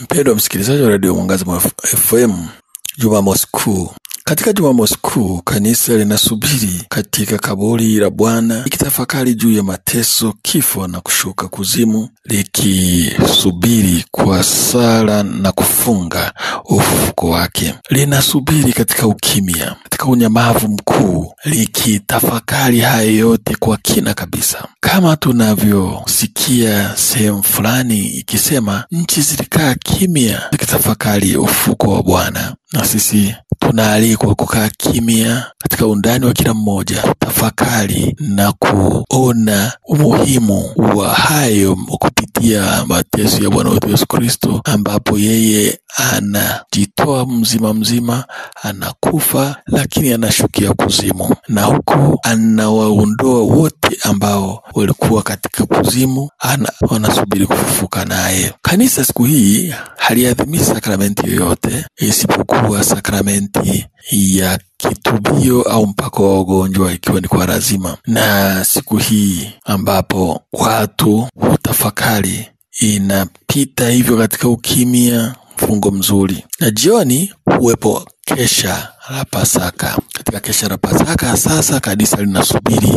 Mpendwa msikilizaji wa Radio Mwangaza FM, Jumamosi Kuu. Katika Jumamosi Kuu, kanisa linasubiri katika kaburi la Bwana likitafakari juu ya mateso, kifo na kushuka kuzimu, likisubiri kwa sala na kufunga ufufuko wake. Linasubiri katika ukimya, katika unyamavu mkuu, likitafakari haya yote kwa kina kabisa. Kama tunavyosikia sehemu fulani ikisema, nchi zilikaa kimya zikitafakari ufufuko wa Bwana, na sisi tunaalikwa kukaa kimya katika undani wa kila mmoja, kutafakari na kuona umuhimu wa hayo kupitia mateso ya Bwana wetu Yesu Kristo, ambapo yeye anajitoa mzima, anakufa, lakini anashukia kuzimu, na huko anawaondoa wote ambao walikuwa katika kuzimu, wanasubiri kufufuka naye. Kanisa siku hii haliadhimishi sakramenti yoyote isipokuwa sakramenti ya kitubio au mpako wa ugonjwa, ikiwa ni kwa lazima. Na siku hii ambapo watu hutafakari, inapita hivyo katika ukimya, mfungo mzuri. Na jioni huwepo kesha la Pasaka. Katika kesha la Pasaka sasa kanisa linasubiri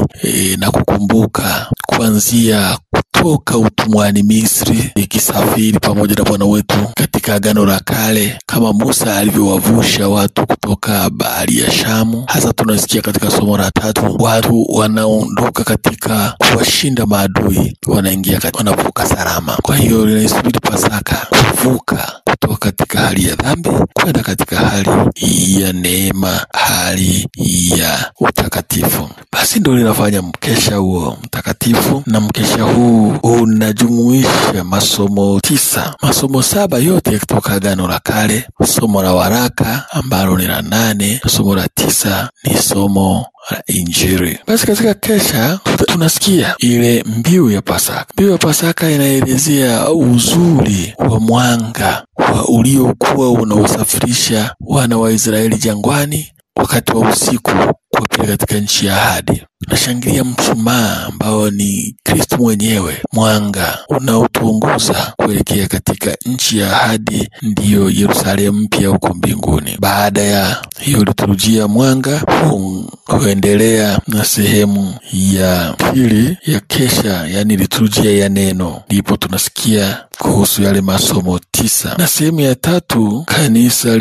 na kukumbuka kuanzia kutoka utumwani Misri, ikisafiri pamoja na Bwana wetu katika Agano la Kale, kama Musa alivyowavusha watu kutoka bahari ya Shamu. Hasa tunasikia katika somo la 3, watu wanaondoka katika kuwashinda maadui, wanavuka salama. Kwa hiyo linasubiri Pasaka, kuvuka kutoka katika hali ya dhambi kwenda katika hali ya neema, hali ya utakatifu. Basi ndio linafanya mkesha huo mtakatifu, na mkesha huu unajumuisha masomo 9, masomo 7 yote kutoka Agano la Kale, somo la waraka ambalo ni la 8, somo la 9 ni somo la Injili. Basi katika kesha tunasikia ile mbiu ya Pasaka. Mbiu ya Pasaka inaelezea uzuri wa mwanga uliokuwa unaosafirisha wana wa Israeli jangwani wakati wa usiku kuelekea katika nchi ya ahadi. Nashangilia mshumaa ambao ni Kristo mwenyewe, mwanga unaotuongoza kuelekea katika nchi ya ahadi, ndiyo Yerusalemu mpya huko mbinguni. Baada ya hiyo liturujia mwanga, huendelea na sehemu ya pili ya kesha, yani liturujia ya neno. Ndipo tunasikia kuhusu yale masomo 9. Na sehemu ya 3, kanisa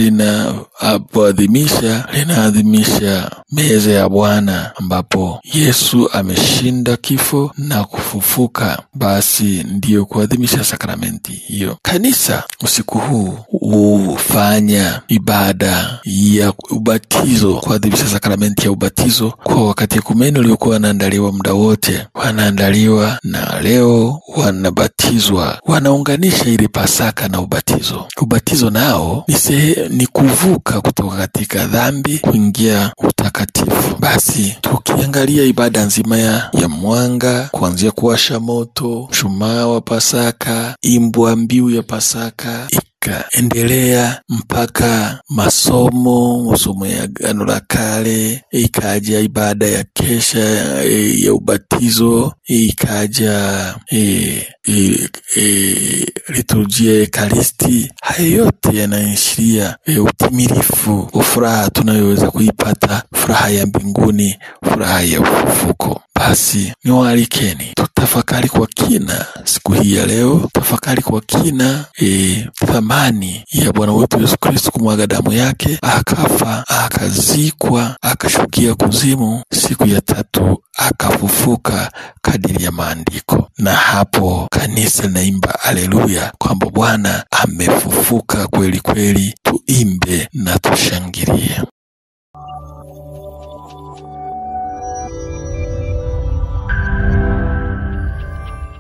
linaadhimisha meza ya Bwana, ambapo Yesu ameshinda kifo na kufufuka. Basi ndiyo kuadhimisha sakramenti hiyo. Kanisa usiku huu hufanya ibada ya ubatizo, kuadhimisha sakramenti ya ubatizo kwa wakati ekumeni uliokuwa wanaandaliwa muda wote. Wanaandaliwa na leo wanabatizwa, wanaunganisha ile Pasaka na ubatizo. Ubatizo nao ni kuvuka kutoka katika dhambi kuingia utakatifu. Basi tukiangalia ibada nzima ya mwanga, kuanzia kuwasha moto, mshumaa wa Pasaka, imbwa mbiu ya Pasaka, endelea mpaka masomo ya Agano la Kale, ikaja ibada ya kesha ya ubatizo, ikaja liturujia ya Ekaristi. Haya yote yanaashiria utimilifu wa furaha tunayoweza kuipata, furaha ya mbinguni, furaha ya ufufuko. Basi niwaalikeni tutafakari kwa kina siku hii ya leo, tafakari kwa kina thamani ya Bwana wetu Yesu Kristo kumwaga damu yake, akafa, akazikwa, akashukia kuzimu, siku ya 3 akafufuka kadiri ya maandiko. Na hapo kanisa linaimba haleluya kwamba Bwana amefufuka kweli kweli. Tuimbe na tushangilie.